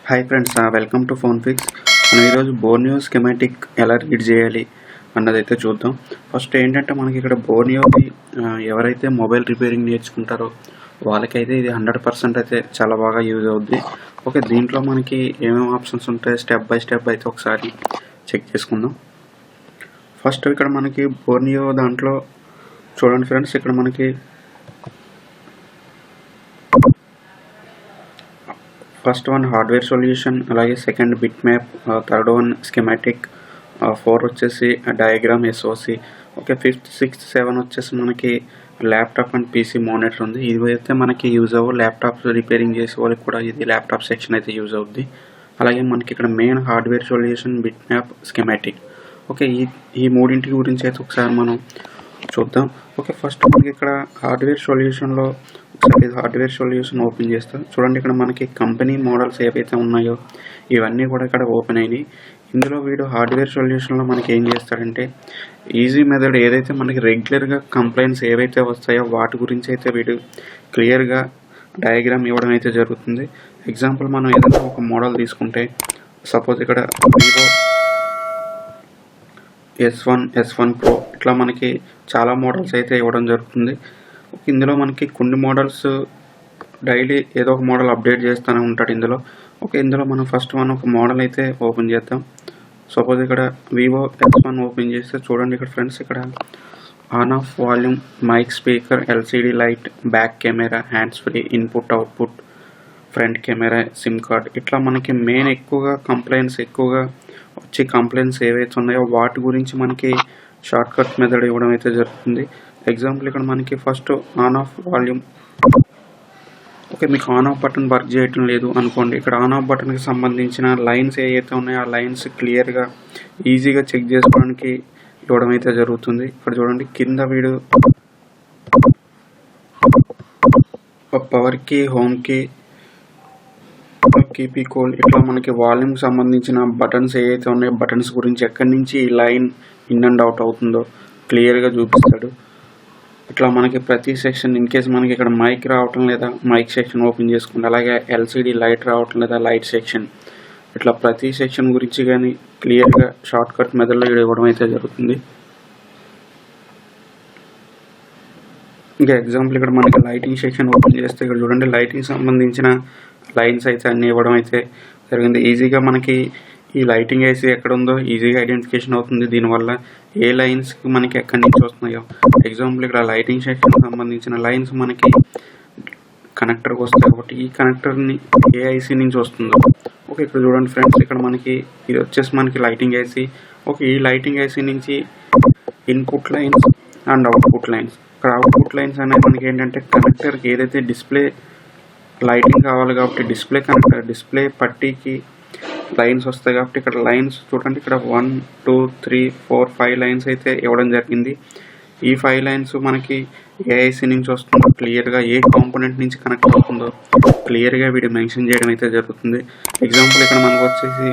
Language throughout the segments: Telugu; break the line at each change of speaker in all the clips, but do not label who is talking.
Hi friends, welcome to phone fix. మనం ఈరోజు బోర్నియో స్కెమాటిక్ ఎలా రీడ్ చేయాలి అన్నదైతే చూద్దాం. ఫస్ట్ ఏంటంటే మనకి ఇక్కడ బోర్నియోది ఎవరైతే మొబైల్ రిపేరింగ్ నేర్చుకుంటారో వాళ్ళకైతే ఇది 100% అయితే చాలా బాగా యూజ్ అవుద్ది. ఓకే, దీంట్లో మనకి ఏమేమి ఆప్షన్స్ ఉంటాయి స్టెప్ బై స్టెప్ అయితే ఒకసారి చెక్ చేసుకుందాం. ఫస్ట్ ఇక్కడ మనకి బోర్నియో దాంట్లో చూడండి ఫ్రెండ్స్, ఇక్కడ మనకి ఫస్ట్ వన్ హార్డ్వేర్ సొల్యూషన్, అలాగే second bit map, third one schematic, 4 వచ్చేసి diagram SOC. Okay, 5th 6th 7 వచ్చేసి మనకి ల్యాప్టాప్ అండ్ పీసీ మానిటర్ ఉంది. ఇది అయితే మనకి యూజ్ అవ్వ ల్యాప్టాప్స్ రిపేరింగ్ చేసే వాళ్ళకి కూడా ఇది ల్యాప్టాప్ సెక్షన్ అయితే యూజ్ అవుద్ది. అలాగే మనకి ఇక్కడ main hardware solution, bit map, schematic. Okay, ఈ మూడింటి గురించి అయితే ఒకసారి మనం చూద్దాం. ఓకే, ఫస్ట్ మనకి ఇక్కడ హార్డ్వేర్ సొల్యూషన్లో ఒకసారి హార్డ్వేర్ సొల్యూషన్ ఓపెన్ చేస్తాం. చూడండి, ఇక్కడ మనకి కంపెనీ మోడల్స్ ఏవైతే ఉన్నాయో ఇవన్నీ కూడా ఇక్కడ ఓపెన్ అయినాయి. ఇందులో వీడు హార్డ్వేర్ సొల్యూషన్లో మనకి ఏం చేస్తాడంటే ఈజీ మెథడ్ ఏదైతే మనకి రెగ్యులర్గా కంప్లైంట్స్ ఏవైతే వస్తాయో వాటి గురించి అయితే వీడు క్లియర్గా డయాగ్రామ్ ఇవ్వడం అయితే జరుగుతుంది. ఎగ్జాంపుల్ మనం ఏదైనా ఒక మోడల్ తీసుకుంటే సపోజ్ ఇక్కడ వివో S1 Pro ఇట్లా మనకి చాలా మోడల్స్ అయితే ఇవ్వడం జరుగుతుంది. ఇందులో మనకి కొన్ని మోడల్స్ డైలీ ఏదో ఒక మోడల్ అప్డేట్ చేస్తూనే ఉంటాడు ఇందులో. ఓకే, ఇందులో మనం ఫస్ట్ ఒక మోడల్ అయితే ఓపెన్ చేద్దాం. సపోజ్ ఇక్కడ వివో S1 ఓపెన్ చేస్తే చూడండి ఇక్కడ ఫ్రెండ్స్, ఇక్కడ on off volume, mic, speaker, LCD light, back camera, hands free, input output, front camera, sim card, ఇట్లా మనకి మెయిన్ ఎక్కువగా కంప్లైంట్స్ ఏవైతే ఉన్నాయో వాటి గురించి మనకి షార్ట్ కట్ మెథడ్ ఇవ్వడం అయితే జరుగుతుంది. ఎగ్జాంపుల్ ఇక్కడ మనకి first on off volume. Okay, మీకు ఆన్ ఆఫ్ బటన్ వర్క్ చేయటం లేదు అనుకోండి, ఇక్కడ ఆన్ ఆఫ్ బటన్కి సంబంధించిన లైన్స్ ఏవైతే ఉన్నాయో ఆ లైన్స్ క్లియర్గా ఈజీగా చెక్ చేసుకోవడానికి ఇవ్వడం అయితే జరుగుతుంది. ఇక్కడ చూడండి కింద వీడు పవర్కి, హోమ్కి, కీపీ కోల్, ఇట్లా మనకి వాల్యూమ్ సంబంధించిన బటన్స్ ఏవైతే ఉన్నాయో బటన్స్ గురించి ఎక్కడి నుంచి ఈ లైన్ ఇన్ అండ్ అవుట్ అవుతుందో క్లియర్గా చూపిస్తాడు. ఇట్లా మనకి ప్రతి సెక్షన్ ఇన్ కేస్ మనకి ఇక్కడ మైక్ రావటం లేదా మైక్ సెక్షన్ ఓపెన్ చేసుకోండి, అలాగే ఎల్సిడి లైట్ రావటం లేదా లైట్ సెక్షన్, ఇట్లా ప్రతి సెక్షన్ గురించి కానీ క్లియర్గా షార్ట్ కట్ మెథడ్లో ఇవ్వడం అయితే జరుగుతుంది. ఇంకా ఎగ్జాంపుల్ ఇక్కడ మనకి లైటింగ్ సెక్షన్ ఓపెన్ చేస్తే ఇక్కడ చూడండి లైటింగ్ సంబంధించిన లైన్స్ అయితే అన్ని ఇవ్వడం అయితే జరిగింది. ఈజీగా మనకి ఈ లైటింగ్ ఐసీ ఎక్కడ ఉందో ఈజీగా ఐడెంటిఫికేషన్ అవుతుంది. దీనివల్ల ఏ లైన్స్కి మనకి ఎక్కడి నుంచి వస్తున్నాయో. ఎగ్జాంపుల్ ఇక్కడ లైటింగ్ సెక్షన్ సంబంధించిన లైన్స్ మనకి కనెక్టర్కి వస్తాయి కాబట్టి ఈ కనెక్టర్ని ఏ ఐసీ నుంచి వస్తుందో. ఓకే, ఇక్కడ చూడండి ఫ్రెండ్స్, ఇక్కడ మనకి ఇది వచ్చేసి మనకి లైటింగ్ ఐసీ. ఓకే, ఈ లైటింగ్ ఐసీ నుంచి input lines and output lines. ఇక్కడ అవుట్పుట్ లైన్స్ అనేవి మనకి ఏంటంటే కనెక్టర్కి ఏదైతే డిస్ప్లే లైటింగ్ కావాలి కాబట్టి డిస్ప్లే పట్టీకి లైన్స్ వస్తాయి కాబట్టి ఇక్కడ లైన్స్ చూడండి, ఇక్కడ 1 2 3 4 5 లైన్స్ అయితే ఇవ్వడం జరిగింది. ఈ 5 లైన్స్ మనకి ఏఐసి నుంచి వస్తుందో క్లియర్గా ఏ కాంపోనెంట్ నుంచి కనెక్ట్ అవుతుందో క్లియర్గా వీడు మెన్షన్ చేయడం అయితే జరుగుతుంది. ఎగ్జాంపుల్ ఇక్కడ మనకు వచ్చేసి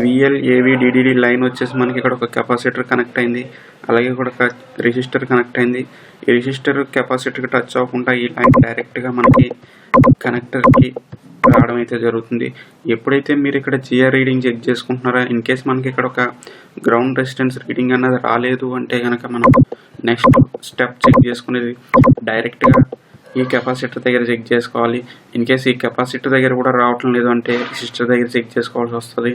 VLAVDDD లైన్ వచ్చేసి మనకి ఇక్కడ ఒక కెపాసిటర్ కనెక్ట్ అయింది, అలాగే ఇక్కడ ఒక రెసిస్టర్ కనెక్ట్ అయింది. ఈ రెసిస్టర్ కెపాసిటర్కి టచ్ అవ్వకుండా ఈ లైన్ డైరెక్ట్గా మనకి కనెక్టర్కి రావడం అయితే జరుగుతుంది. ఎప్పుడైతే మీరు ఇక్కడ జిఆర్ రీడింగ్ చెక్ చేసుకుంటున్నారో ఇన్ కేస్ మనకి ఇక్కడ ఒక గ్రౌండ్ రెసిస్టెన్స్ రీడింగ్ అన్నది రాలేదు అంటే కనుక మనం నెక్స్ట్ స్టెప్ చెక్ చేసుకునేది డైరెక్ట్గా ఈ కెపాసిటర్ దగ్గర చెక్ చేసుకోవాలి. ఇన్ కేస్ ఈ కెపాసిటర్ దగ్గర కూడా రావటం లేదు అంటే రెసిస్టర్ దగ్గర చెక్ చేసుకోవాల్సి వస్తుంది.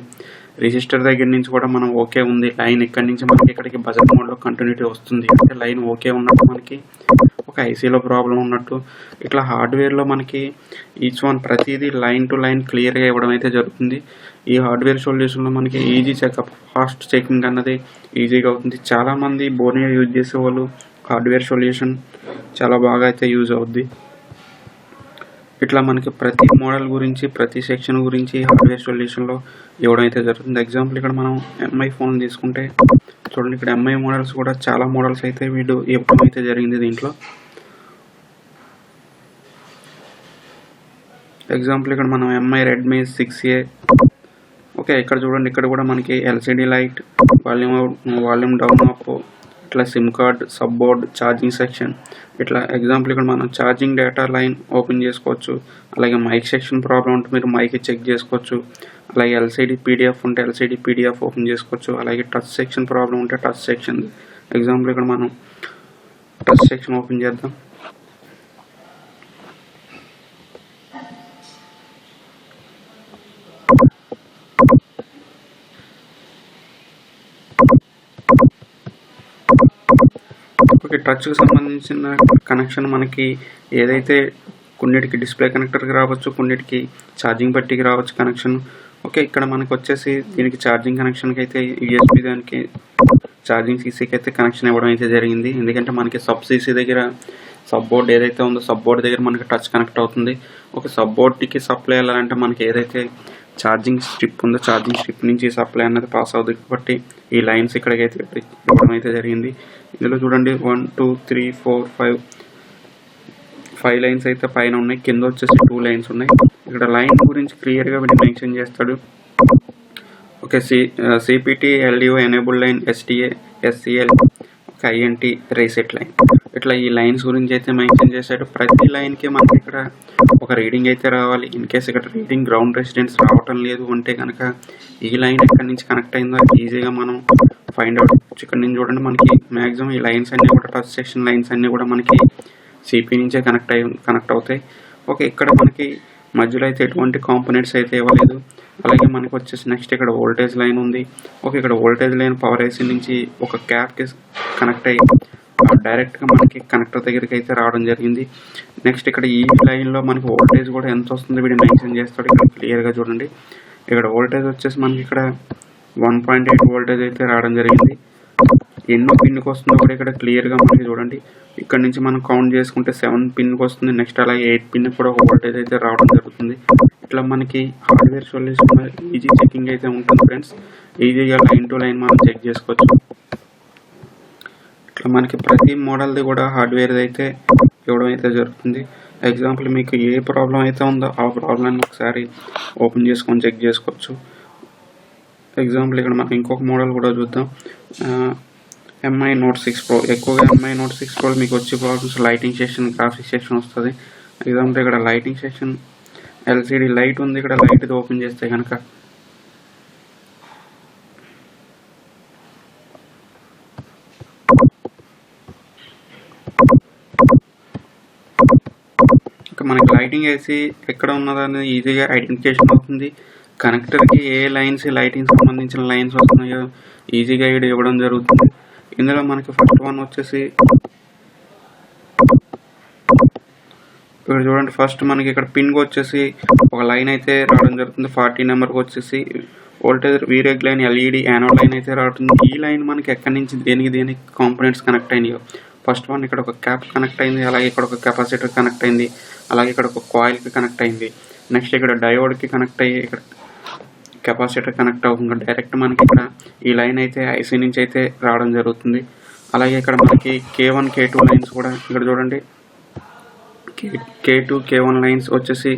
రెసిస్టర్ దగ్గర నుంచి కూడా మనం ఓకే ఉంది లైన్, ఇక్కడి నుంచి మనకి ఇక్కడికి బజర్ మోడ్లో కంటిన్యూటీ వస్తుంది అంటే లైన్ ఓకే ఉన్నట్టు, మనకి ఒక ఐసీలో ప్రాబ్లం ఉన్నట్టు. ఇట్లా హార్డ్వేర్లో మనకి ఈచ్ వన్ ప్రతిదీ లైన్ టు లైన్ క్లియర్గా ఇవ్వడం అయితే జరుగుతుంది. ఈ హార్డ్వేర్ సొల్యూషన్లో మనకి ఈజీ చెకప్, ఫాస్ట్ చెకింగ్ అన్నది ఈజీగా అవుతుంది. చాలామంది బోర్నియో యూజ్ చేసే వాళ్ళు హార్డ్వేర్ సొల్యూషన్ చాలా బాగా అయితే యూజ్ అవుద్ది. ఇట్లా మనకి ప్రతి మోడల్ గురించి ప్రతి సెక్షన్ గురించి హార్డ్వేర్ సొల్యూషన్లో ఇవ్వడం అయితే జరుగుతుంది. ఎగ్జాంపుల్ ఇక్కడ మనం ఎంఐ ఫోన్ తీసుకుంటే చూడండి, ఇక్కడ ఎంఐ మోడల్స్ కూడా చాలా మోడల్స్ అయితే వీడు ఇవ్వడం అయితే జరిగింది దీంట్లో. ఎగ్జాంపుల్ ఇక్కడ మనం ఎంఐ రెడ్మీ 6A. ఓకే, ఇక్కడ చూడండి, ఇక్కడ కూడా మనకి LCD light, volume down up, ఇట్లా SIM card, sub board, charging section, ఇట్లా ఎగ్జాంపుల్ ఇక్కడ మనం ఛార్జింగ్ డేటా లైన్ ఓపెన్ చేసుకోవచ్చు. అలాగే మైక్ సెక్షన్ ప్రాబ్లం ఉంటే మీరు మైక్ చెక్ చేసుకోవచ్చు. అలాగే ఎల్సిడి పీడిఎఫ్ ఉంటే ఎల్సిడి పీడిఎఫ్ ఓపెన్ చేసుకోవచ్చు. అలాగే టచ్ సెక్షన్ ప్రాబ్లం ఉంటే టచ్ సెక్షన్, ఎగ్జాంపుల్ ఇక్కడ మనం టచ్ సెక్షన్ ఓపెన్ చేద్దాం. ఓకే, టచ్కి సంబంధించిన కనెక్షన్ మనకి ఏదైతే కొన్నిటికి డిస్ప్లే కనెక్టర్కి రావచ్చు, కొన్నిటికి ఛార్జింగ్ పట్టికి రావచ్చు కనెక్షన్. ఓకే, ఇక్కడ మనకు వచ్చేసి దీనికి ఛార్జింగ్ కనెక్షన్కి అయితే యూఎస్బి దానికి ఛార్జింగ్ సీసీకి అయితే కనెక్షన్ ఇవ్వడం అయితే జరిగింది. ఎందుకంటే మనకి సబ్ సీసీ దగ్గర సబ్ బోర్డ్ ఏదైతే ఉందో సబ్ బోర్డ్ దగ్గర మనకి టచ్ కనెక్ట్ అవుతుంది. ఒక సబ్ బోర్డ్కి సప్లై వెళ్ళాలంటే మనకి ఏదైతే ఛార్జింగ్ స్ట్రిప్ ఉందో ఛార్జింగ్ స్ట్రిప్ నుంచి సప్లై అన్నది పాస్ అవుతుంది కాబట్టి ఈ లైన్స్ ఇక్కడికైతే ఇవ్వడం అయితే జరిగింది. ఇందులో చూడండి 1 2 3 4 5 లైన్స్ అయితే పైన ఉన్నాయి, కింద వచ్చేసి 2 లైన్స్ ఉన్నాయి. ఇక్కడ లైన్ గురించి క్లియర్గా వీళ్ళు మెన్షన్ చేస్తాడు. Okay, CPT LDO enable line, STA, SCL, ఒక ఐఎన్టీ రీసెట్ లైన్, ఇట్లా ఈ లైన్స్ గురించి అయితే మెన్షన్ చేశాడు. ప్రతి లైన్కి మనకి ఇక్కడ ఒక రీడింగ్ అయితే రావాలి. ఇన్ కేస్ ఇక్కడ రీడింగ్ గ్రౌండ్ రెసిడెన్స్ రావటం లేదు అంటే కనుక ఈ లైన్ ఎక్కడి నుంచి కనెక్ట్ అయిందో ఈజీగా మనం ఫైండ్ అవుట్. ఇక్కడ నుంచి చూడండి మనకి మ్యాక్సిమం ఈ లైన్స్ అన్నీ కూడా టచ్ సెక్షన్ లైన్స్ అన్నీ కూడా మనకి సిపి నుంచే కనెక్ట్ అవుతాయి. ఓకే, ఇక్కడ మనకి మధ్యలో అయితే ఎటువంటి కాంపోనెంట్స్ అయితే ఇవ్వలేదు. అలాగే మనకి వచ్చేసి నెక్స్ట్ ఇక్కడ వోల్టేజ్ లైన్ ఉంది. ఓకే, ఇక్కడ వోల్టేజ్ లైన్ పవర్ ఐసీ నుంచి ఒక క్యాప్కి కనెక్ట్ అయ్యి డైరెక్ట్గా మనకి కనెక్టర్ దగ్గరికి అయితే రావడం జరిగింది. నెక్స్ట్ ఇక్కడ ఈ లైన్లో మనకి వోల్టేజ్ కూడా ఎంత వస్తుందో వీడు మెన్షన్ చేస్తాడు. ఇక్కడ క్లియర్గా చూడండి, ఇక్కడ వోల్టేజ్ వచ్చేసి మనకి ఇక్కడ 1.8 వోల్టేజ్ అయితే రావడం జరిగింది. ఎన్నో పిన్కి వస్తుందో కూడా ఇక్కడ క్లియర్గా మనకి చూడండి. ఇక్కడ నుంచి మనం కౌంట్ చేసుకుంటే 7 పిన్కి వస్తుంది. నెక్స్ట్ అలాగే 8 పిన్కి కూడా ఒక వోల్టేజ్ అయితే రావడం జరుగుతుంది. ఇట్లా మనకి హార్డ్వేర్ సొల్యూషన్ ఈజీ చెకింగ్ అయితే ఉంటుంది ఫ్రెండ్స్. ఈజీగా లైన్ టు లైన్ మనం చెక్ చేసుకోవచ్చు. ఇట్లా మనకి ప్రతి మోడల్ది కూడా హార్డ్వేర్ అయితే ఇవ్వడం అయితే జరుగుతుంది. ఎగ్జాంపుల్ మీకు ఏ ప్రాబ్లం అయితే ఉందో ఆ ప్రాబ్లమ్ని ఒకసారి ఓపెన్ చేసుకొని చెక్ చేసుకోవచ్చు. ఎగ్జాంపుల్ ఇక్కడ మనం ఇంకొక మోడల్ కూడా చూద్దాం. MI note 6 Pro. ఎక్కువగా ఎంఐ నోట్ 6 Pro మీకు వచ్చే problems lighting section, graphics section వస్తుంది. ఎగ్జాంపుల్ ఇక్కడ లైటింగ్ సెక్షన్ ఎల్సిడి లైట్ ఉంది. ఇక్కడ లైట్ ఓపెన్ చేస్తే కనుక మనకి లైటింగ్ వేసి ఎక్కడ ఉన్నదని ఈజీగా ఐడెంటిఫికేషన్ అవుతుంది. కనెక్టర్కి ఏ లైన్స్ లైటింగ్ సంబంధించిన లైన్స్ వస్తున్నాయో ఈజీగా ఇవ్వడం జరుగుతుంది. ఇందులో మనకి ఫస్ట్ వన్ వచ్చేసి ఇక్కడ చూడండి. ఫస్ట్ మనకి ఇక్కడ పిన్కి వచ్చేసి ఒక లైన్ అయితే రావడం జరుగుతుంది. 40 నెంబర్కి వచ్చేసి వోల్టేజ్ వీరేగ్ లైన్, ఎల్ఈడి యానోడ్ లైన్ అయితే రావడం. ఈ లైన్ మనకి ఎక్కడి నుంచి దేనికి కాంపోనెంట్స్ కనెక్ట్ అయినాయో ఫస్ట్ వన్ ఇక్కడ ఒక క్యాప్ కనెక్ట్ అయింది. అలాగే ఇక్కడ ఒక కెపాసిటర్ కనెక్ట్ అయింది. అలాగే ఇక్కడ ఒక కాయిల్కి కనెక్ట్ అయింది. నెక్స్ట్ ఇక్కడ డయోడ్కి కనెక్ట్ అయ్యి ఇక్కడ కెపాసిటర్ కనెక్ట్ అవుతుంది. డైరెక్ట్ మనకి ఇక్కడ ఈ లైన్ అయితే ఐసీ నుంచి అయితే రావడం జరుగుతుంది. అలాగే ఇక్కడ మనకి K1 K2 లైన్స్ కూడా ఇక్కడ చూడండి. K2 K1 లైన్స్ వచ్చేసి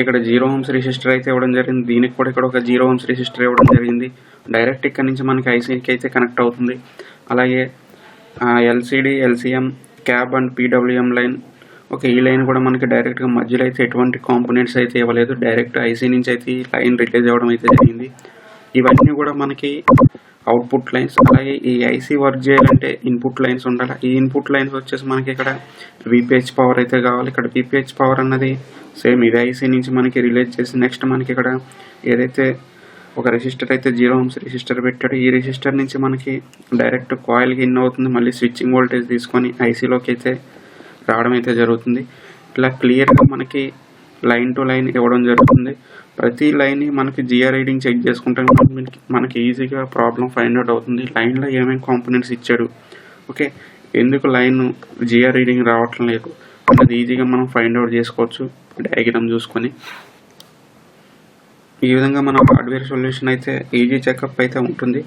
ఇక్కడ 0 ohms రెసిస్టర్ అయితే ఇవ్వడం జరిగింది. దీనికి కూడా ఇక్కడ ఒక 0 ohms రెసిస్టర్ ఇవ్వడం జరిగింది. డైరెక్ట్ ఇక్కడ నుంచి మనకి ఐసీకి అయితే కనెక్ట్ అవుతుంది. అలాగే LCD, LCM, cab and PWM line. Okay, ఈ లైన్ కూడా మనకి డైరెక్ట్గా మధ్యలో అయితే ఎటువంటి కాంపోనెంట్స్ అయితే ఇవ్వలేదు. డైరెక్ట్ ఐసీ నుంచి అయితే ఈ లైన్ రిలీజ్ అవ్వడం అయితే జరిగింది. ఇవన్నీ కూడా మనకి అవుట్పుట్ లైన్స్. అలాగే ఈ ఐసీ వర్క్ చేయాలంటే ఇన్పుట్ లైన్స్ ఉండాలి. ఈ ఇన్పుట్ లైన్స్ వచ్చేసి మనకి ఇక్కడ విపిహెచ్ పవర్ అయితే కావాలి. ఇక్కడ విపిహెచ్ పవర్ అన్నది సేమ్ ఇది ఐసీ నుంచి మనకి రిలీజ్ చేసి నెక్స్ట్ మనకి ఇక్కడ ఏదైతే ఒక రెసిస్టర్ అయితే 0 ohms రెసిస్టర్ పెట్టాడు. ఈ రెసిస్టర్ నుంచి మనకి డైరెక్ట్ కాయిల్కి ఇన్ అవుతుంది. మళ్ళీ స్విచ్చింగ్ వోల్టేజ్ తీసుకొని ఐసీలోకి అయితే రావడం అయితే జరుగుతుంది. ఇలా క్లియర్గా మనకి లైన్ టు లైన్ ఇవ్వడం జరుగుతుంది. ప్రతి లైన్ మనకి జిఆర్ రీడింగ్ చెక్ చేసుకుంటే మనకి ఈజీగా ప్రాబ్లం ఫైండ్ అవుట్ అవుతుంది. లైన్లో ఏమేమి కాంపోనెంట్స్ ఇచ్చాడు, ఓకే, ఎందుకు లైన్ జిఆర్ రీడింగ్ రావటం లేదు అన్నది ఈజీగా మనం ఫైండ్ అవుట్ చేసుకోవచ్చు డయాగ్రామ్ చూసుకొని. ఈ విధంగా మన హార్డ్వేర్ సొల్యూషన్ అయితే ఈజీ చెకప్ అయితే ఉంటుంది.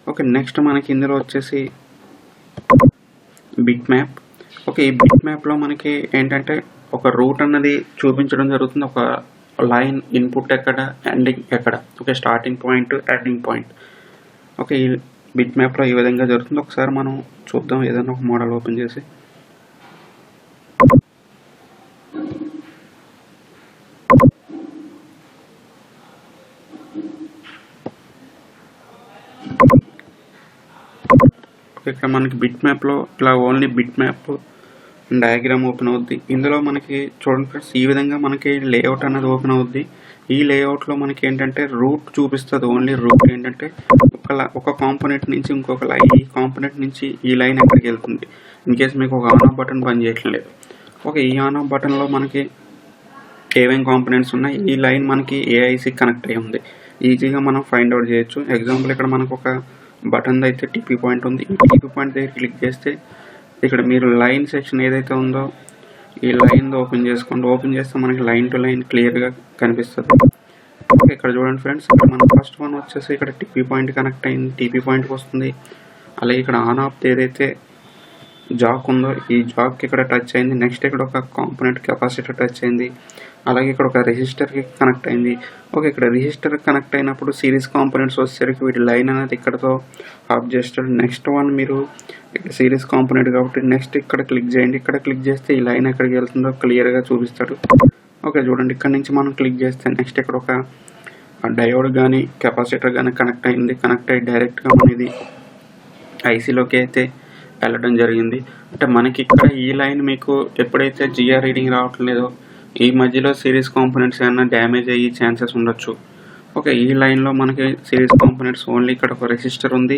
ఓకే, నెక్స్ట్ మనకి ఇందులో వచ్చేసి బిట్ మ్యాప్. ఓకే, ఈ బిట్ మ్యాప్లో మనకి ఏంటంటే ఒక రూట్ అన్నది చూపించడం జరుగుతుంది. ఒక లైన్ ఇన్పుట్ ఎక్కడ, ఎండింగ్ ఎక్కడ, okay, starting point, ending point. Okay, bit మ్యాప్లో ఈ విధంగా జరుగుతుంది. ఒకసారి మనం చూద్దాం ఏదైనా ఒక మోడల్ ఓపెన్ చేసి. ఇక్కడ మనకి బిట్ మ్యాప్లో ఇట్లా only bit map diagram open అవుద్ది. ఇందులో మనకి చూడండి ఫ్రెండ్స్, ఈ విధంగా మనకి లేఅవుట్ అనేది ఓపెన్ అవుద్ది. ఈ లేఅవుట్లో మనకి ఏంటంటే రూట్ చూపిస్తుంది. ఓన్లీ రూట్ ఏంటంటే ఒక కాంపోనెంట్ నుంచి ఇంకొక లైన్, ఈ కాంపోనెంట్ నుంచి ఈ లైన్ ఎక్కడికి వెళ్తుంది. ఇన్ కేస్ మీకు ఒక ఆన్ ఆఫ్ బటన్ పని చేయట్లేదు, ఈ ఆన్ ఆఫ్ బటన్లో మనకి ఏమేమి కాంపోనెంట్స్ ఉన్నాయి, ఈ లైన్ మనకి ఏఐసి కనెక్ట్ అయి ఉంది, ఈజీగా మనం ఫైండ్ అవుట్ చేయొచ్చు. ఎగ్జాంపుల్ ఇక్కడ మనకు ఒక బటన్ అయితే టిపీ పాయింట్ ఉంది. ఈ టిపీ పాయింట్ దగ్గర క్లిక్ చేస్తే ఇక్కడ మీరు లైన్ సెక్షన్ ఏదైతే ఉందో ఈ లైన్ ఓపెన్ చేసుకోండి. ఓపెన్ చేస్తే మనకి లైన్ టు లైన్ క్లియర్గా కనిపిస్తుంది. ఇక్కడ చూడండి ఫ్రెండ్స్, ఇక్కడ మన ఫస్ట్ వన్ వచ్చేసి ఇక్కడ టిపీ పాయింట్ కనెక్ట్ అయింది, టిపీ పాయింట్కి వస్తుంది. అలాగే ఇక్కడ ఆన్ ఆఫ్ ఏదైతే జాక్ ఉందో ఈ జాక్కి ఇక్కడ టచ్ అయింది. నెక్స్ట్ ఇక్కడ ఒక కాంపోనెంట్ కెపాసిటర్ టచ్ అయింది. అలాగే ఇక్కడ ఒక రెసిస్టర్కి కనెక్ట్ అయింది. ఇక్కడ రెసిస్టర్ కనెక్ట్ అయినప్పుడు సిరీస్ కాంపోనెంట్స్ వచ్చేసరికి వీటి లైన్ అనేది ఇక్కడతో ఆఫ్ చేస్తాడు. నెక్స్ట్ వన్ మీరు ఇక్కడ సిరీస్ కాంపోనెంట్ కాబట్టి నెక్స్ట్ ఇక్కడ క్లిక్ చేయండి. ఇక్కడ క్లిక్ చేస్తే ఈ లైన్ ఎక్కడికి వెళ్తుందో క్లియర్గా చూపిస్తాడు. చూడండి, ఇక్కడ నుంచి మనం క్లిక్ చేస్తే నెక్స్ట్ ఇక్కడ ఒక డయోడ్ కానీ కెపాసిటర్ కానీ కనెక్ట్ అయింది. కనెక్ట్ అయ్యి డైరెక్ట్గా మన ఇది ఐసీలోకి అయితే వెళ్ళడం జరిగింది. అంటే మనకి ఇక్కడ ఈ లైన్ మీకు ఎప్పుడైతే జిఆర్ రీడింగ్ రావట్లేదో ఈ మధ్యలో సిరీస్ కాంపోనెంట్స్ ఏమైనా డ్యామేజ్ అయ్యే ఛాన్సెస్ ఉండొచ్చు. ఈ లైన్లో మనకి సిరీస్ కాంపోనెంట్స్ ఓన్లీ ఇక్కడ ఒక రెసిస్టర్ ఉంది.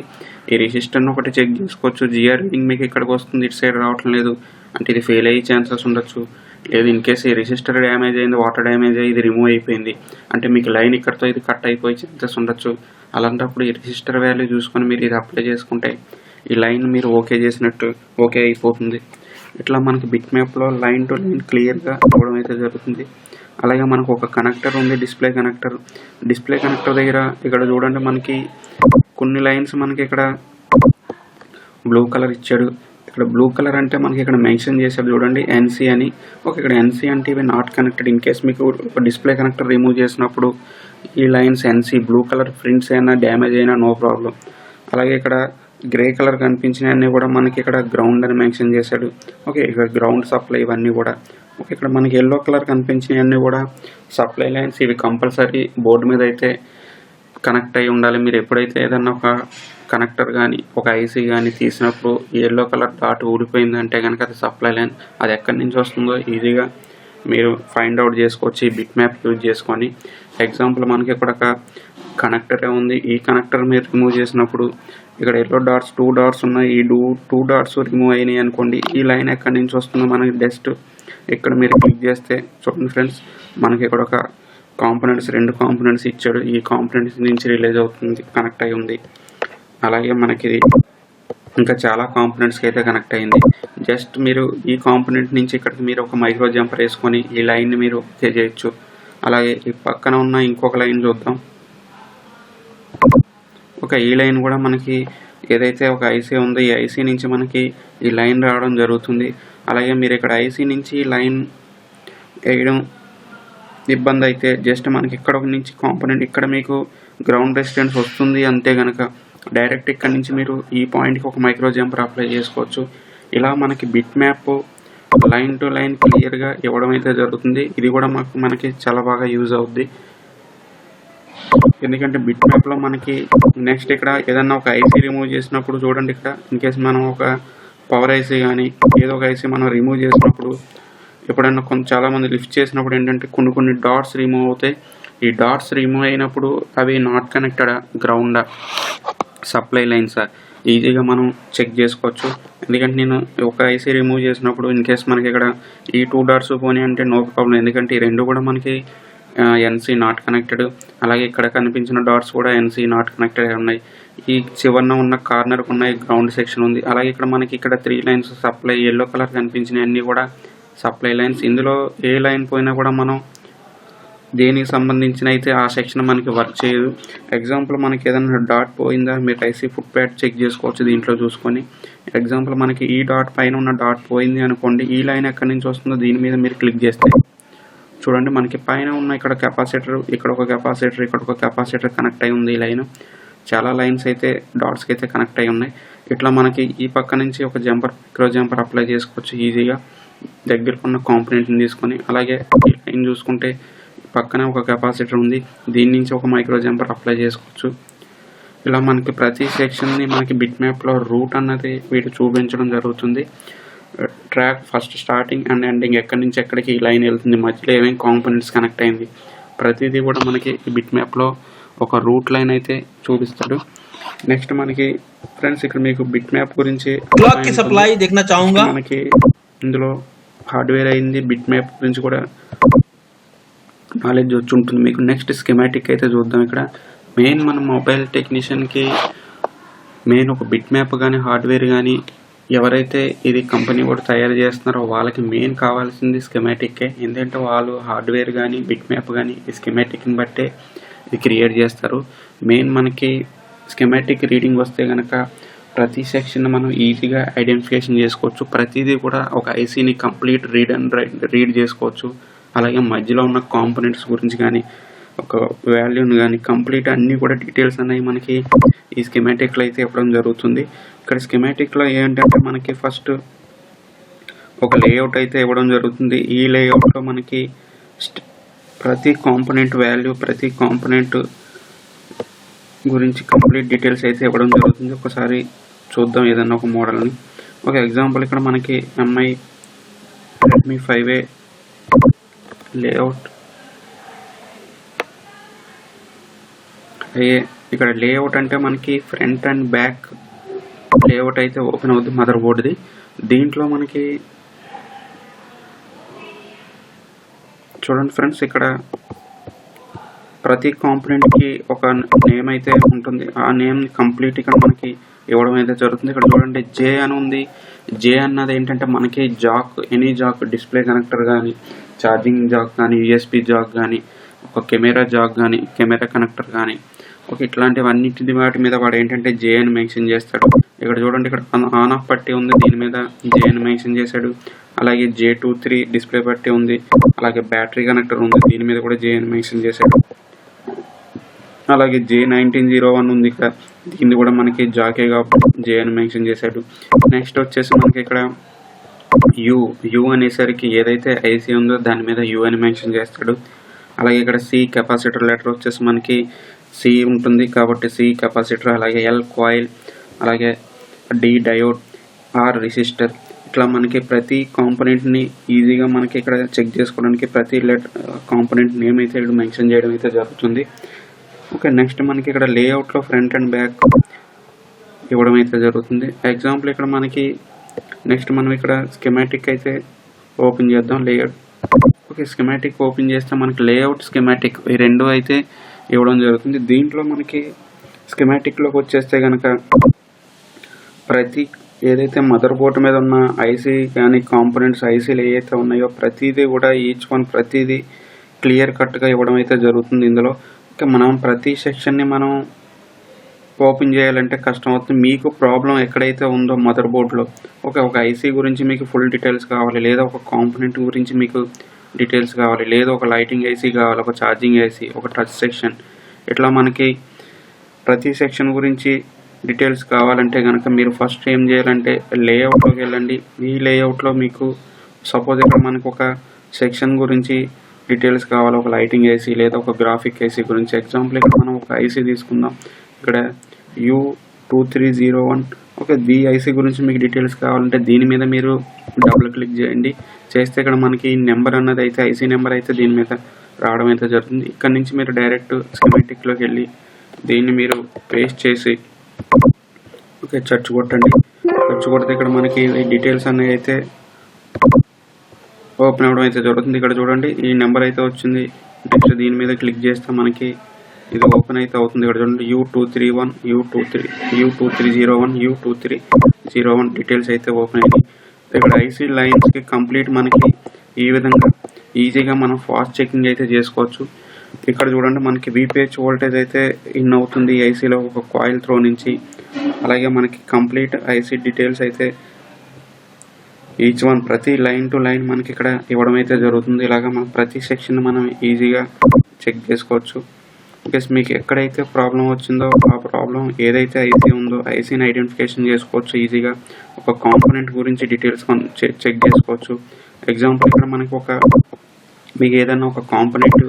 ఈ రెసిస్టర్ని ఒకటి చెక్ చేసుకోవచ్చు. జిఆర్ రీడింగ్ మీకు ఇక్కడికి వస్తుంది, ఇటు సైడ్ రావట్లేదు అంటే ఇది ఫెయిల్ అయ్యే ఛాన్సెస్ ఉండొచ్చు. లేదు ఇన్ కేసు ఈ రెసిస్టర్ డ్యామేజ్ అయింది, వాటర్ డ్యామేజ్ అయ్యి ఇది రిమూవ్ అయిపోయింది అంటే మీకు లైన్ ఇక్కడతో ఇది కట్ అయిపోయే ఛాన్సెస్ ఉండొచ్చు. అలాంటప్పుడు ఈ రెసిస్టర్ వాల్యూ చూసుకొని మీరు ఇది అప్లై చేసుకుంటే ఈ లైన్ మీరు ఓకే చేసినట్టు ఓకే అయిపోతుంది. ఇట్లా మనకి బిట్ మ్యాప్లో లైన్ టు లైన్ క్లియర్గా ఇవ్వడం అయితే జరుగుతుంది. అలాగే మనకు ఒక కనెక్టర్ ఉంది, డిస్ప్లే కనెక్టర్. డిస్ప్లే కనెక్టర్ దగ్గర ఇక్కడ చూడండి మనకి కొన్ని లైన్స్ మనకి ఇక్కడ బ్లూ కలర్ ఇచ్చాడు. ఇక్కడ బ్లూ కలర్ అంటే మనకి ఇక్కడ మెన్షన్ చేశాడు చూడండి ఎన్సీ అని. ఇక్కడ ఎన్సీ అంటే ఇవి నాట్ కనెక్టెడ్. ఇన్ కేస్ మీకు ఒక డిస్ప్లే కనెక్టర్ రిమూవ్ చేసినప్పుడు ఈ lines NC blue colour prints అయినా డ్యామేజ్ అయినా నో ప్రాబ్లం. అలాగే ఇక్కడ గ్రే కలర్ కనిపించినవన్నీ కూడా మనకి ఇక్కడ గ్రౌండ్ అని మెన్షన్ చేశాడు. ఇక్కడ గ్రౌండ్ సప్లై ఇవన్నీ కూడా. ఇక్కడ మనకి ఎల్లో కలర్ కనిపించినవన్నీ కూడా సప్లై లైన్స్. ఇవి కంపల్సరీ బోర్డు మీద అయితే కనెక్ట్ అయి ఉండాలి. మీరు ఎప్పుడైతే ఏదన్నా ఒక కనెక్టర్ కానీ ఒక ఐసీ కానీ తీసినప్పుడు ఎల్లో కలర్ డాట్ ఊడిపోయిందంటే కనుక అది సప్లై లైన్. అది ఎక్కడి నుంచి వస్తుందో ఈజీగా మీరు ఫైండ్ అవుట్ చేసుకోవచ్చు ఈ బిట్ మ్యాప్ యూజ్ చేసుకొని. ఎగ్జాంపుల్ మనకి ఇక్కడ ఒక కనెక్టరే ఉంది. ఈ కనెక్టర్ మీరు రిమూవ్ చేసినప్పుడు ఇక్కడ ఎల్లో డాట్స్ 2 డాట్స్ ఉన్నాయి. ఈ 2 డాట్స్ రిమూవ్ అయినాయి అనుకోండి, ఈ లైన్ ఎక్కడి నుంచి వస్తుందో మనకి జస్ట్ ఇక్కడ మీరు క్లిక్ చేస్తే చూడండి ఫ్రెండ్స్, మనకి ఇక్కడ ఒక కాంపోనెంట్స్ 2 కాంపోనెంట్స్ ఇచ్చాడు. ఈ కాంపోనెంట్స్ నుంచి రిలీజ్ అవుతుంది, కనెక్ట్ అయి ఉంది. అలాగే మనకి ఇంకా చాలా కాంపోనెంట్స్కి అయితే కనెక్ట్ అయింది. జస్ట్ మీరు ఈ కాంపోనెంట్ నుంచి ఇక్కడికి మీరు ఒక మైక్రో జంపర్ వేసుకొని ఈ లైన్ని మీరు ఓకే చేయొచ్చు. అలాగే ఈ పక్కన ఉన్న ఇంకొక లైన్ చూద్దాం. ఈ లైన్ కూడా మనకి ఏదైతే ఒక ఐసీ ఉందో ఈ ఐసీ నుంచి మనకి ఈ లైన్ రావడం జరుగుతుంది. అలాగే మీరు ఇక్కడ ఐసీ నుంచి లైన్ వేయడం ఇబ్బంది అయితే జస్ట్ మనకి ఇక్కడ నుంచి కాంపోనెంట్ ఇక్కడ మీకు గ్రౌండ్ రెసిస్టెన్స్ వస్తుంది అంతే కనుక డైరెక్ట్ ఇక్కడ నుంచి మీరు ఈ పాయింట్కి ఒక మైక్రో జంపర్ అప్లై చేసుకోవచ్చు. ఇలా మనకి bit map line to line క్లియర్గా ఇవ్వడం అయితే జరుగుతుంది. ఇది కూడా మనకి చాలా బాగా యూజ్ అవుద్ది. ఎందుకంటే బిట్ మ్యాప్లో మనకి నెక్స్ట్ ఇక్కడ ఏదన్నా ఒక ఐసీ రిమూవ్ చేసినప్పుడు చూడండి, ఇక్కడ ఇన్కేస్ మనం ఒక పవర్ ఐసీ కానీ ఏదో ఒక ఐసీ మనం రిమూవ్ చేసినప్పుడు ఎప్పుడైనా చాలామంది లిఫ్ట్ చేసినప్పుడు ఏంటంటే కొన్ని డాట్స్ రిమూవ్ అవుతాయి. ఈ డాట్స్ రిమూవ్ అయినప్పుడు అవి not connected ground supply lines ఈజీగా మనం చెక్ చేసుకోవచ్చు. ఎందుకంటే నేను ఒక ఐసీ రిమూవ్ చేసినప్పుడు ఇన్కేస్ మనకి ఇక్కడ ఈ 2 డాట్స్ పోనీ అంటే నో ప్రాబ్లం. ఎందుకంటే ఈ రెండు కూడా మనకి ఎన్సీ నాట్ కనెక్టెడ్. అలాగే ఇక్కడ కనిపించిన డాట్స్ కూడా ఎన్సీ నాట్ కనెక్టెడ్ ఉన్నాయి. ఈ చివరన ఉన్న కార్నర్కి ఉన్న గ్రౌండ్ సెక్షన్ ఉంది. అలాగే ఇక్కడ మనకి ఇక్కడ 3 లైన్స్ సప్లై ఎల్లో కలర్ కనిపించినవి అన్నీ కూడా సప్లై లైన్స్. ఇందులో ఏ లైన్ పోయినా కూడా మనం దేనికి సంబంధించిన అయితే ఆ సెక్షన్ మనకి వర్క్ చేయదు. ఎగ్జాంపుల్ మనకి ఏదైనా డాట్ పోయిందా మీరు ఐసీ ఫుట్ ప్యాడ్ చెక్ చేసుకోవచ్చు దీంట్లో చూసుకొని. ఎగ్జాంపుల్ మనకి ఈ డాట్ పైన ఉన్న డాట్ పోయింది అనుకోండి, ఈ లైన్ ఎక్కడి నుంచి వస్తుందో దీని మీద మీరు క్లిక్ చేస్తే చూడండి మనకి పైన ఉన్న ఇక్కడ కెపాసిటర్, ఇక్కడ ఒక కెపాసిటర్, ఇక్కడ ఒక కెపాసిటర్ కనెక్ట్ అయి ఉంది ఈ లైన్. చాలా లైన్స్ అయితే డాట్స్కి అయితే కనెక్ట్ అయి ఉన్నాయి. ఇట్లా మనకి ఈ పక్క నుంచి ఒక మైక్రో జంపర్ అప్లై చేసుకోవచ్చు ఈజీగా దగ్గరకు ఉన్న కాంపోనెంట్ని తీసుకొని. అలాగే ఈ లైన్ చూసుకుంటే పక్కనే ఒక కెపాసిటర్ ఉంది, దీని నుంచి ఒక మైక్రో జంపర్ అప్లై చేసుకోవచ్చు. ఇలా మనకి ప్రతి సెక్షన్ని మనకి బిట్ మ్యాప్లో రూట్ అన్నది వీటి చూపించడం జరుగుతుంది. Track first starting and ending ఎక్కడి నుంచి ఎక్కడికి ఈ లైన్ వెళ్తుంది, మధ్యలో ఏమేమి కాంపోనెంట్స్ కనెక్ట్ అయింది, ప్రతిదీ కూడా మనకి ఈ బిట్ మ్యాప్లో ఒక రూట్ లైన్ అయితే చూపిస్తాడు. నెక్స్ట్ మనకి ఫ్రెండ్స్ ఇక్కడ మీకు బిట్ మ్యాప్ గురించి మనకి ఇందులో హార్డ్వేర్ అయింది, బిట్ మ్యాప్ గురించి కూడా నాలెడ్జ్ వచ్చి ఉంటుంది మీకు. నెక్స్ట్ స్కెమాటిక్ అయితే చూద్దాం. ఇక్కడ మెయిన్ మన మొబైల్ టెక్నీషియన్కి మెయిన్ ఒక బిట్ మ్యాప్ కానీ హార్డ్వేర్ కానీ ఎవరైతే ఇది కంపెనీ కూడా తయారు చేస్తున్నారో వాళ్ళకి మెయిన్ కావాల్సింది స్కెమాటిక్కే. ఎందుకంటే వాళ్ళు హార్డ్వేర్ కానీ బిట్ మ్యాప్ కానీ ఈ స్కెమాటిక్ని బట్టే ఇది క్రియేట్ చేస్తారు. మెయిన్ మనకి స్కెమాటిక్ రీడింగ్ వస్తే కనుక ప్రతి సెక్షన్ మనం ఈజీగా ఐడెంటిఫికేషన్ చేసుకోవచ్చు. ప్రతిదీ కూడా ఒక ఐసీని కంప్లీట్ రీడ్ చేసుకోవచ్చు. అలాగే మధ్యలో ఉన్న కాంపోనెంట్స్ గురించి కానీ ఒక వాల్యూని కానీ కంప్లీట్ అన్నీ కూడా డీటెయిల్స్ అనేవి మనకి ఈ స్కెమాటిక్లో అయితే ఇవ్వడం జరుగుతుంది. ఇక్కడ స్కెమాటిక్లో ఏంటంటే మనకి ఫస్ట్ ఒక లేఅవుట్ అయితే ఇవ్వడం జరుగుతుంది. ఈ లేఅవుట్లో మనకి ప్రతి కాంపోనెంట్ వాల్యూ, ప్రతి కాంపోనెంట్ గురించి కంప్లీట్ డీటెయిల్స్ అయితే ఇవ్వడం జరుగుతుంది. ఒకసారి చూద్దాం ఏదన్నా ఒక మోడల్ని. ఒక ఎగ్జాంపుల్ ఇక్కడ మనకి MI Redmi 5A లేఅవుట్ ఇక్కడ లేఅవుట్ అంటే మనకి ఫ్రంట్ అండ్ బ్యాక్ లేఅవుట్ అయితే ఓపెన్ అవుతుంది మదర్ బోర్డ్ది. దీంట్లో మనకి చూడండి ఫ్రెండ్స్, ఇక్కడ ప్రతి కాంపోనెంట్కి ఒక నేమ్ అయితే ఉంటుంది. ఆ నేమ్ కంప్లీట్ ఇక్కడ మనకి ఇవ్వడం అయితే జరుగుతుంది. ఇక్కడ చూడండి జే అని ఉంది. జే అన్నది ఏంటంటే మనకి Jack, any Jack, display connector కానీ, ఛార్జింగ్ జాక్ కానీ, USB జాక్ కానీ, ఒక కెమెరా జాక్ కానీ, కెమెరా కనెక్టర్ కానీ, ఒక ఇట్లాంటివన్నిటి వాటి మీద వాడు ఏంటంటే జే అని మెన్షన్ చేస్తాడు. ఇక్కడ చూడండి ఇక్కడ ఆన్ ఆఫ్ పట్టి ఉంది, దీని మీద జే అని మెన్షన్ చేశాడు. అలాగే J23 డిస్ప్లే పట్టి ఉంది. అలాగే బ్యాటరీ కనెక్టర్ ఉంది, దీని మీద కూడా జే అని మెన్షన్ చేశాడు. అలాగే J1901 ఉంది ఇక్కడ, దీన్ని కూడా మనకి జాకేగా జే అని మెన్షన్ చేశాడు. నెక్స్ట్ వచ్చేసి మనకి ఇక్కడ యూ అనేసరికి ఏదైతే ఐసీ ఉందో దాని మీద యూ అని మెన్షన్ చేస్తాడు. అలాగే ఇక్కడ సి కెపాసిటర్ లెటర్ వచ్చేసి మనకి సి ఉంటుంది కాబట్టి సి కెపాసిటర్, అలాగే ఎల్ కాయిల్, అలాగే డి డయోడ్, ఆర్ రెసిస్టర్. ఇట్లా మనకి ప్రతి కాంపోనెంట్ని ఈజీగా మనకి ఇక్కడ చెక్ చేసుకోవడానికి ప్రతి కాంపోనెంట్ నేమ్ అయితే ఇక్కడ మెన్షన్ చేయడం అయితే జరుగుతుంది. ఓకే, నెక్స్ట్ మనకి ఇక్కడ లేఅవుట్లో ఫ్రంట్ అండ్ బ్యాక్ ఇవ్వడం అయితే జరుగుతుంది. ఎగ్జాంపుల్ ఇక్కడ మనకి నెక్స్ట్ మనం ఇక్కడ స్కెమాటిక్ అయితే ఓపెన్ చేద్దాం. లేఅవుట్ ఓకే, స్కెమాటిక్ ఓపెన్ చేస్తే మనకి లేఅవుట్, స్కెమాటిక్ ఈ రెండు అయితే ఇవ్వడం జరుగుతుంది. దీంట్లో మనకి స్కెమాటిక్లోకి వచ్చేస్తే కనుక ప్రతి ఏదైతే మదర్ బోర్డ్ మీద ఉన్న ఐసీ కానీ కాంపోనెంట్స్ ఐసీలు ఏవైతే ఉన్నాయో ప్రతిదీ కూడా ఈచ్ వన్ ప్రతిదీ క్లియర్ కట్గా ఇవ్వడం అయితే జరుగుతుంది ఇందులో. ఓకే, మనం ప్రతి సెక్షన్ని మనం ఓపెన్ చేయాలంటే కష్టం అవుతుంది. మీకు ప్రాబ్లం ఎక్కడైతే ఉందో మదర్ బోర్డ్లో ఒక ఐసీ గురించి మీకు ఫుల్ డీటెయిల్స్ కావాలి, లేదా ఒక కాంపోనెంట్ గురించి మీకు డీటెయిల్స్ కావాలి, లేదా ఒక లైటింగ్ ఐసీ కావాలి, ఒక ఛార్జింగ్ ఐసీ, ఒక టచ్ సెక్షన్, ఇట్లా మనకి ప్రతి సెక్షన్ గురించి డీటెయిల్స్ కావాలంటే కనుక మీరు ఫస్ట్ ఏం చేయాలంటే లేఅవుట్లోకి వెళ్ళండి. ఈ లేఅవుట్లో మీకు సపోజ్ ఇక్కడ మనకు ఒక సెక్షన్ గురించి డీటెయిల్స్ కావాలి, ఒక లైటింగ్ ఐసీ లేదా ఒక గ్రాఫిక్ ఐసీ గురించి. ఎగ్జాంపుల్ ఇక్కడ మనం ఒక ఐసీ తీసుకుందాం, ఇక్కడ U2301. ఓకే, ఈ ఐసీ గురించి మీకు డీటెయిల్స్ కావాలంటే దీని మీద మీరు డబుల్ క్లిక్ చేయండి. చేస్తే ఇక్కడ మనకి నెంబర్ అన్నది అయితే ఐసీ నెంబర్ అయితే దీని మీద రావడం అయితే జరుగుతుంది. ఇక్కడ నుంచి మీరు డైరెక్ట్ స్కెమాటిక్లోకి వెళ్ళి దీన్ని మీరు పేస్ట్ చేసి ఓకే సెర్చ్ కొట్టండి. సెర్చ్ కొడితే ఇక్కడ మనకి డీటెయిల్స్ అనేవి అయితే ఓపెన్ అవ్వడం అయితే జరుగుతుంది. ఇక్కడ చూడండి ఈ నెంబర్ అయితే వచ్చింది. నెక్స్ట్ దీని మీద క్లిక్ చేస్తే మనకి ఇది ఓపెన్ అయితే అవుతుంది. ఇక్కడ చూడండి U231, U2301, U2301 డీటెయిల్స్ అయితే ఓపెన్ అయ్యాయి. ఇక్కడ ఐసీ లైన్స్కి కంప్లీట్ మనకి ఈ విధంగా ఈజీగా మనం ఫాస్ట్ చెకింగ్ అయితే చేసుకోవచ్చు. ఇక్కడ చూడండి మనకి VPH వోల్టేజ్ అయితే ఇన్ అవుతుంది ఐసీలో ఒక కాయిల్ త్రో నుంచి. అలాగే మనకి కంప్లీట్ ఐసీ డీటెయిల్స్ అయితే ఈచ్ వన్ ప్రతి లైన్ టు లైన్ మనకి ఇక్కడ ఇవ్వడం అయితే జరుగుతుంది. ఇలాగా మనం ప్రతి సెక్షన్ మనం ఈజీగా చెక్ చేసుకోవచ్చు. ఓకే, మీకు ఎక్కడైతే ప్రాబ్లం వచ్చిందో ఆ ప్రాబ్లం ఏదైతే ఐసీ ఉందో ఐసీని ఐడెంటిఫికేషన్ చేసుకోవచ్చు ఈజీగా. ఒక కాంపోనెంట్ గురించి డీటెయిల్స్ చెక్ చేసుకోవచ్చు. ఎగ్జాంపుల్ ఇక్కడ మనకి మీకు ఏదైనా ఒక కాంపోనెంట్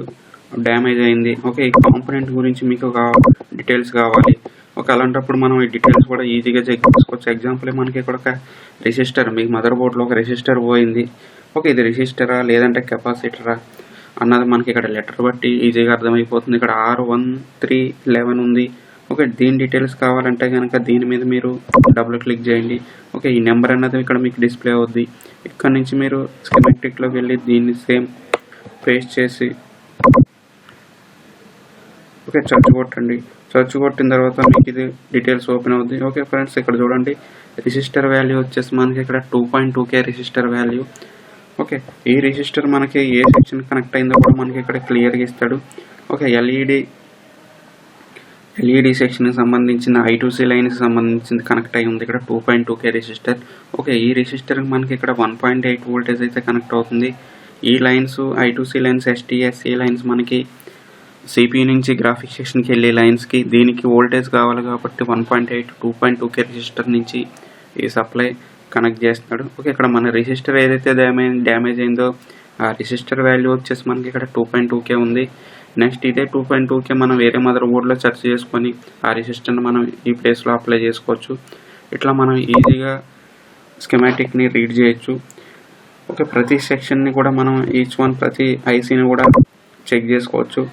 డ్యామేజ్ అయింది. ఓకే, ఈ కాంపోనెంట్ గురించి మీకు డీటెయిల్స్ కావాలి. ఓకే, అలాంటప్పుడు మనం ఈ డీటెయిల్స్ కూడా ఈజీగా చెక్ చేసుకోవచ్చు. ఎగ్జాంపుల్ మనకి ఇక్కడ ఒక రెసిస్టర్, మీకు మదర్ బోర్డ్లో ఒక రెసిస్టర్ పోయింది. ఓకే, ఇది రెసిస్టరా లేదంటే కెపాసిటరా అన్నది మనకి ఇక్కడ లెటర్ బట్టి ఈజీగా అర్థమైపోతుంది. ఇక్కడ R1311 ఉంది. ఓకే, దీని డీటెయిల్స్ కావాలంటే కనుక దీని మీద మీరు డబుల్ క్లిక్ చేయండి. ఓకే, ఈ నెంబర్ అన్నది ఇక్కడ మీకు డిస్ప్లే అవుద్ది. ఇక్కడ నుంచి మీరు స్కీమాటిక్లోకి వెళ్ళి దీన్ని సేమ్ పేస్ట్ చేసి ఓకే సెర్చ్ కొట్టండి. సెర్చ్ కొట్టిన తర్వాత మీకు ఇది డీటెయిల్స్ ఓపెన్ అవుద్ది. ఓకే ఫ్రెండ్స్, ఇక్కడ చూడండి రెసిస్టర్ వాల్యూ వచ్చేసి మనకి ఇక్కడ 2.2K రెసిస్టర్ వాల్యూ. ఓకే, ఈ రెసిస్టర్ మనకి ఏ సెక్షన్ కనెక్ట్ అయిందో కూడా మనకి ఇక్కడ క్లియర్గా ఇస్తాడు. ఓకే, ఎల్ఈడి సెక్షన్కి సంబంధించిన I2C లైన్కి సంబంధించింది కనెక్ట్ అయి ఉంది ఇక్కడ 2.2K రెసిస్టర్. ఓకే, ఈ రెసిస్టర్కి మనకి ఇక్కడ 1.8 వోల్టేజ్ అయితే కనెక్ట్ అవుతుంది. ఈ lines I2C lines, STSC lines మనకి CPU నుంచి గ్రాఫిక్స్ సెక్షన్కి వెళ్ళే లైన్స్కి దీనికి వోల్టేజ్ కావాలి కాబట్టి 1.8 2.2K రెసిస్టర్ నుంచి ఈ సప్లై కనెక్ట్ చేస్తున్నాడు. ఓకే, ఇక్కడ మన రెసిస్టర్ ఏదైతే డ్యామేజ్ అయిందో ఆ రెసిస్టర్ వాల్యూ వచ్చేసి మనకి ఇక్కడ 2.2K ఉంది. నెక్స్ట్ ఇదే 2.2K మనం వేరే మదర్ బోర్డ్లో సెర్చ్ చేసుకొని ఆ రెసిస్టర్ని మనం ఈ ప్లేస్లో అప్లై చేసుకోవచ్చు. ఇట్లా మనం ఈజీగా స్కీమాటిక్ని రీడ్ చేయొచ్చు. ఓకే, ప్రతి సెక్షన్ని కూడా మనం ప్రతి ఐసీని కూడా చెక్ చేసుకోవచ్చు.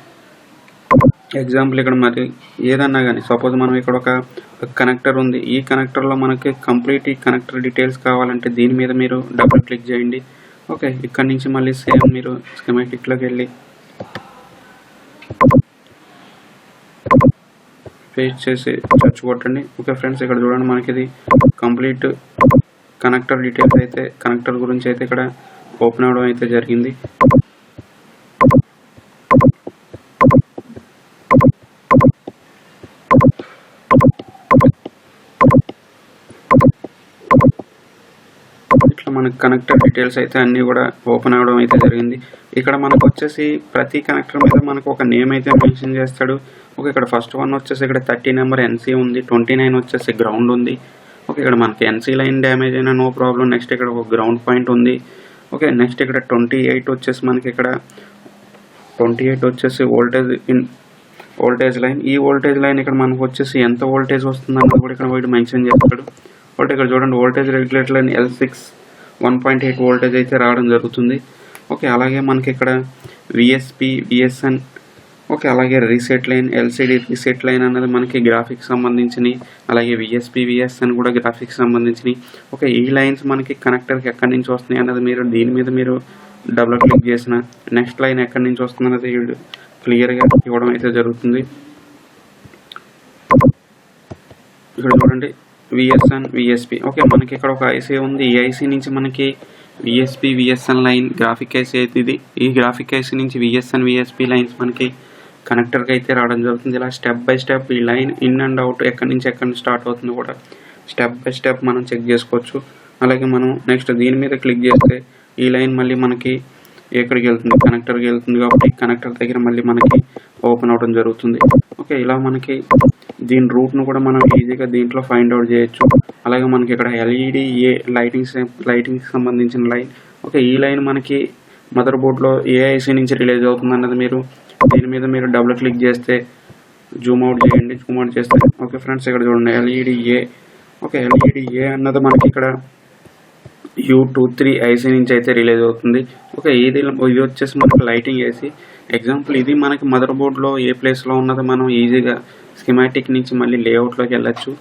ఎగ్జాంపుల్ ఇక్కడ మరి ఏదన్నా కానీ సపోజ్ మనం ఇక్కడ ఒక కనెక్టర్ ఉంది. ఈ కనెక్టర్లో మనకి కంప్లీట్ ఈ కనెక్టర్ డీటెయిల్స్ కావాలంటే దీని మీద మీరు డబుల్ క్లిక్ చేయండి. ఓకే, ఇక్కడ నుంచి మళ్ళీ సేమ్ మీరు స్కీమాటిక్లోకి వెళ్ళి పేస్ట్ చేసి సెర్చ్ కొట్టండి. ఓకే ఫ్రెండ్స్, ఇక్కడ చూడండి మనకి ఇది కంప్లీట్ కనెక్టర్ డీటెయిల్స్ అయితే కనెక్టర్ గురించి అయితే ఇక్కడ ఓపెన్ అవడం అయితే జరిగింది. మనకు కనెక్టర్ డీటెయిల్స్ అయితే అన్నీ కూడా ఓపెన్ అవ్వడం అయితే జరిగింది. ఇక్కడ మనకు వచ్చేసి ప్రతి కనెక్టర్ మీద మనకు ఒక నేమ్ అయితే మెన్షన్ చేస్తాడు. ఓకే, ఇక్కడ ఫస్ట్ వన్ వచ్చేసి ఇక్కడ 30 నెంబర్ NC ఉంది, 29 వచ్చేసి గ్రౌండ్ ఉంది. ఓకే, ఇక్కడ మనకి NC లైన్ డ్యామేజ్ అయినా నో ప్రాబ్లం. నెక్స్ట్ ఇక్కడ ఒక గ్రౌండ్ పాయింట్ ఉంది. ఓకే, నెక్స్ట్ ఇక్కడ 28 వచ్చేసి మనకి ఇక్కడ 28 వచ్చేసి వోల్టేజ్ లైన్. ఈ వోల్టేజ్ లైన్ ఇక్కడ మనకు వచ్చేసి ఎంత వోల్టేజ్ వస్తుంది అన్నది కూడా ఇక్కడ వీడు మెన్షన్ చేస్తాడు. ఓకే, ఇక్కడ చూడండి voltage regulator line L6 1.8 voltage అయితే రావడం జరుగుతుంది. ఓకే, అలాగే మనకి ఇక్కడ VSP VSN ఓకే, అలాగే reset line LCD reset line అన్నది మనకి గ్రాఫిక్స్ సంబంధించినవి. అలాగే VSP VSN కూడా గ్రాఫిక్స్ సంబంధించినవి. ఓకే, ఈ లైన్స్ మనకి కనెక్టర్కి ఎక్కడి నుంచి వస్తున్నాయి అన్నది మీరు దీని మీద మీరు డబుల్ క్లిక్ చేసిన నెక్స్ట్ లైన్ ఎక్కడి నుంచి వస్తుంది అన్నది క్లియర్గా ఇవ్వడం అయితే జరుగుతుంది. ఇక్కడ చూడండి VSN VSP. ఓకే, మనకి ఇక్కడ ఒక ఐసీ ఉంది. ఈ ఐసీ నుంచి మనకి VSP VSN line graphic IC అయితే ఇది. ఈ గ్రాఫిక్ ఐసీ నుంచి VSN VSP లైన్స్ మనకి కనెక్టర్కి అయితే రావడం జరుగుతుంది. ఇలా స్టెప్ బై స్టెప్ ఈ లైన్ ఇన్ అండ్ అవుట్ ఎక్కడి నుంచి స్టార్ట్ అవుతుందో కూడా స్టెప్ బై స్టెప్ మనం చెక్ చేసుకోవచ్చు. అలాగే మనం నెక్స్ట్ దీని మీద క్లిక్ చేస్తే ఈ లైన్ మళ్ళీ మనకి ఎక్కడికి వెళ్తుంది, కనెక్టర్కి వెళ్తుంది కాబట్టి కనెక్టర్ దగ్గర మళ్ళీ మనకి ఓపెన్ అవడం జరుగుతుంది. ఓకే, ఇలా మనకి దీని రూట్ను కూడా మనం ఈజీగా దీంట్లో ఫైండ్ అవుట్ చేయొచ్చు. అలాగే మనకి ఇక్కడ LEDA లైటింగ్కి సంబంధించిన లైన్. ఓకే, ఈ లైన్ మనకి మదర్ బోర్డ్లో ఏ ఐసీ నుంచి రిలీజ్ అవుతుంది అన్నది మీరు దీని మీద మీరు డబుల్ క్లిక్ చేస్తే జూమ్ అవుట్ చేయండి. జూమ్ అవుట్ చేస్తే ఓకే ఫ్రెండ్స్, ఇక్కడ చూడండి LEDA. ఓకే, LEDA అన్నది మనకి ఇక్కడ U23 ఐసీ నుంచి అయితే రిలీజ్ అవుతుంది. ఓకే, ఇది వచ్చేసి మనకి లైటింగ్ ఏసీ. ఎగ్జాంపుల్ ఇది మనకి మదర్ బోర్డ్లో ఏ ప్లేస్లో ఉన్నదో మనం ఈజీగా స్కీమాటిక్ నుంచి మళ్ళీ లేఅవుట్లోకి వెళ్ళచ్చు.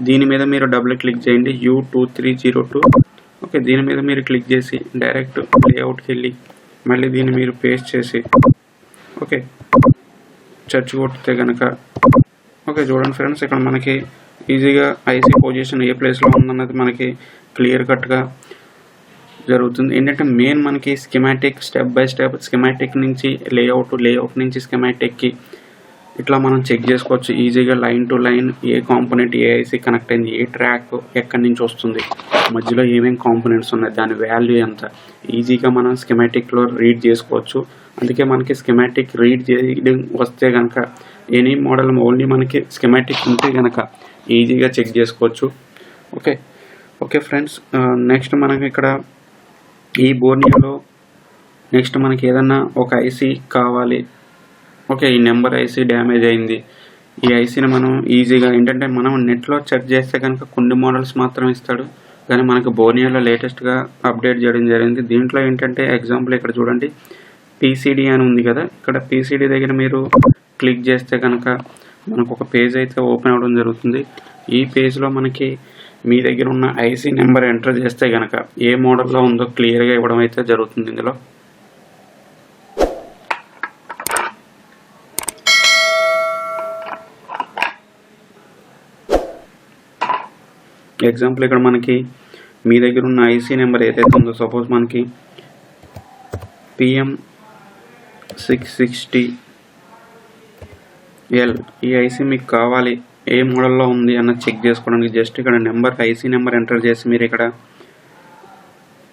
దీని మీద మీరు డబుల్ క్లిక్ చేయండి U2302. ఓకే, దీని మీద మీరు క్లిక్ చేసి డైరెక్ట్ లేఅవుట్కి వెళ్ళి మళ్ళీ దీన్ని మీరు పేస్ట్ చేసి ఓకే సెర్చ్ కొడితే కనుక ఓకే చూడండి ఫ్రెండ్స్, ఇక్కడ మనకి ఈజీగా ఐసీ పొజిషన్ ఏ ప్లేస్లో ఉందన్నది మనకి క్లియర్ కట్గా జరుగుతుంది. ఏంటంటే మెయిన్ మనకి schematic step by step schematic నుంచి లేఅవుట్ నుంచి స్కీమాటిక్కి ఇట్లా మనం చెక్ చేసుకోవచ్చు ఈజీగా లైన్ టు లైన్ ఏ కాంపోనెంట్ ఏ ఐసీ కనెక్ట్ అయింది, ఏ ట్రాక్ ఎక్కడి నుంచి వస్తుంది, మధ్యలో ఏమేమి కాంపోనెంట్స్ ఉన్నాయి, దాని వాల్యూ ఎంత ఈజీగా మనం స్కీమాటిక్లో రీడ్ చేసుకోవచ్చు. అందుకే మనకి స్కీమాటిక్ రీడ్ చేయడం వస్తే కనుక ఎనీ మోడల్ ఓన్లీ మనకి స్కెమాటిక్ ఉంటే కనుక ఈజీగా చెక్ చేసుకోవచ్చు. ఓకే ఫ్రెండ్స్, నెక్స్ట్ మనకి ఇక్కడ ఈ బోర్నియోలో నెక్స్ట్ మనకి ఏదన్నా ఒక ఐసీ కావాలి. ఈ నెంబర్ ఐసీ డ్యామేజ్ అయింది. ఈ ఐసీని మనం ఈజీగా ఏంటంటే మనం నెట్లో చెక్ చేస్తే కనుక కొన్ని మోడల్స్ మాత్రం ఇస్తాడు, కానీ మనకు బోర్నియోలో లేటెస్ట్గా అప్డేట్ చేయడం జరిగింది. దీంట్లో ఏంటంటే ఎగ్జాంపుల్ ఇక్కడ చూడండి, పీసీడీ అని ఉంది కదా, ఇక్కడ పీసీడీ దగ్గర మీరు క్లిక్ చేస్తే కనుక మనకు ఒక పేజ్ అయితే ఓపెన్ అవ్వడం జరుగుతుంది. ఈ పేజ్లో మనకి మీ దగ్గర ఉన్న ఐసీ నెంబర్ ఎంటర్ చేస్తే కనుక ఏ మోడల్లో ఉందో క్లియర్గా ఇవ్వడం అయితే జరుగుతుంది. ఇందులో ఎగ్జాంపుల్ ఇక్కడ మనకి మీ దగ్గర ఉన్న ఐసీ నెంబర్ ఏదైతే ఉందో, సపోజ్ మనకి PM660L ఈ ఐసీ మీకు కావాలి, ఏ మోడల్లో ఉంది అన్న చెక్ చేసుకోవడానికి జస్ట్ ఇక్కడ ఐసీ నెంబర్ ఎంటర్ చేసి మీరు ఇక్కడ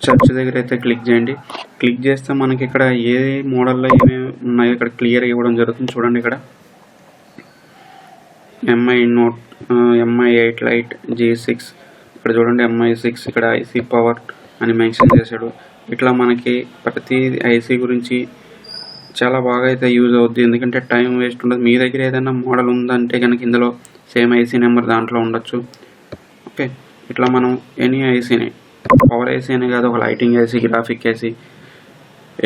సెర్చ్ దగ్గర అయితే క్లిక్ చేయండి. క్లిక్ చేస్తే మనకి ఇక్కడ ఏ మోడల్లో ఏమేమి ఉన్నాయో ఇక్కడ క్లియర్గా ఇవ్వడం జరుగుతుంది. చూడండి, ఇక్కడ MI8 లైట్ G6, ఇక్కడ చూడండి MI6, ఇక్కడ ఐసీ పవర్ అని మెన్షన్ చేశాడు. ఇట్లా మనకి ప్రతి ఐసీ గురించి చాలా బాగా అయితే యూజ్ అవుద్ది, ఎందుకంటే టైం వేస్ట్ ఉండదు. మీ దగ్గర ఏదైనా మోడల్ ఉందంటే కనుక ఇందులో సేమ్ ఐసీ నెంబర్ దాంట్లో ఉండొచ్చు. ఇట్లా మనం ఎనీ ఐసీని, పవర్ ఐసీ అనే కాదు, ఒక lighting IC, graphic IC,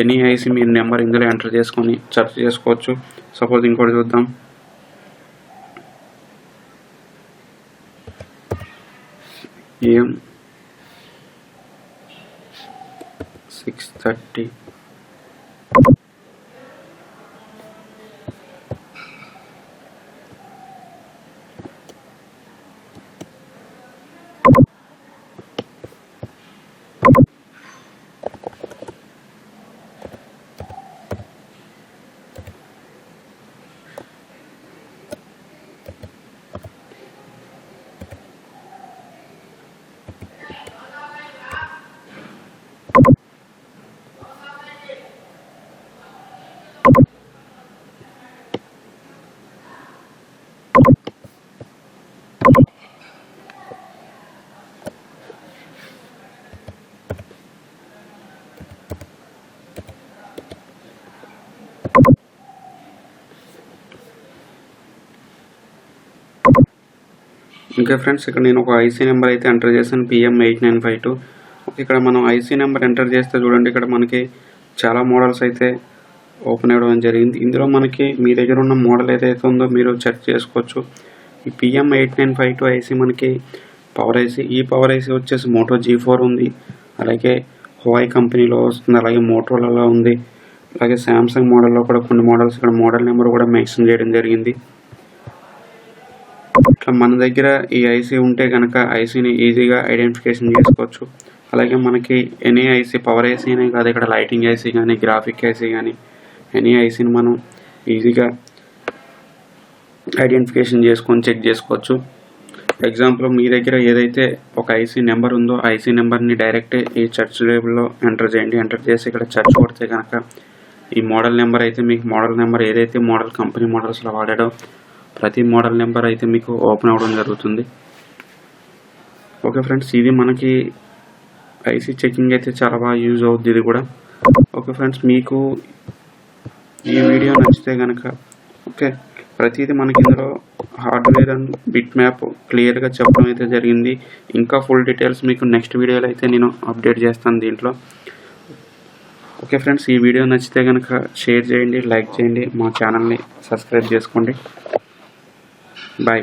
any IC మీరు నెంబర్ ఇందులో ఎంటర్ చేసుకొని సెర్చ్ చేసుకోవచ్చు. సపోజ్ ఇంకోటి చూద్దాం, AM630 ఇంకా ఫ్రెండ్స్, ఇక్కడ నేను ఒక ఐసీ నెంబర్ అయితే ఎంటర్ చేశాను, PM8952. ఇక్కడ మనం ఐసీ నెంబర్ ఎంటర్ చేస్తే చూడండి, ఇక్కడ మనకి చాలా మోడల్స్ అయితే ఓపెన్ అవ్వడం జరిగింది. ఇందులో మనకి మీ దగ్గర ఉన్న మోడల్ ఏదైతే ఉందో మీరు చెక్ చేసుకోవచ్చు. ఈ PM8952 ఐసీ మనకి పవర్ ఐసీ. ఈ పవర్ ఐసీ వచ్చేసి మోటో G4 ఉంది, అలాగే హువాయి కంపెనీలో వస్తుంది, అలాగే మోటోరోలా ఉంది, అలాగే శాంసంగ్ మోడల్లో కూడా కొన్ని మోడల్స్ ఇక్కడ మోడల్ నెంబర్ కూడా మెన్షన్ చేయడం జరిగింది. ఇట్లా మన దగ్గర ఈ ఐసీ ఉంటే కనుక ఐసీని ఈజీగా ఐడెంటిఫికేషన్ చేసుకోవచ్చు. అలాగే మనకి ఎనీ ఐసీ, పవర్ ఐసీ అనే కాదు, ఇక్కడ లైటింగ్ ఐసీ కానీ, గ్రాఫిక్ ఐసీ కానీ, ఎనీ ఐసీని మనం ఈజీగా ఐడెంటిఫికేషన్ చేసుకొని చెక్ చేసుకోవచ్చు. ఎగ్జాంపుల్ మీ దగ్గర ఏదైతే ఒక ఐసీ నెంబర్ ఉందో ఐసీ నెంబర్ని డైరెక్ట్ ఈ సెర్చ్ టేబుల్లో ఎంటర్ చేయండి. ఎంటర్ చేసి ఇక్కడ సెర్చ్ కొడితే కనుక ఈ మోడల్ నెంబర్ అయితే మీకు మోడల్ నెంబర్ ఏదైతే మోడల్ కంపెనీ మోడల్స్లో వాడాడో ప్రతి మోడల్ నెంబర్ అయితే మీకు ఓపెన్ అవ్వడం జరుగుతుంది. ఫ్రెండ్స్, ఇది మనకి ఐసీ చెకింగ్ అయితే చాలా బాగా యూజ్ అవుద్ది ఇది కూడా. ఫ్రెండ్స్, మీకు ఈ వీడియో నచ్చితే కనుక ప్రతిదీ మనకి ఇందులో హార్డ్వేర్ అండ్ బిట్ మ్యాప్ క్లియర్గా చెప్పడం అయితే జరిగింది. ఇంకా ఫుల్ డీటెయిల్స్ మీకు నెక్స్ట్ వీడియోలో అయితే నేను అప్డేట్ చేస్తాను దీంట్లో. ఫ్రెండ్స్, ఈ వీడియో నచ్చితే కనుక షేర్ చేయండి, లైక్ చేయండి, మా ఛానల్ని సబ్స్క్రైబ్ చేసుకోండి. Bye.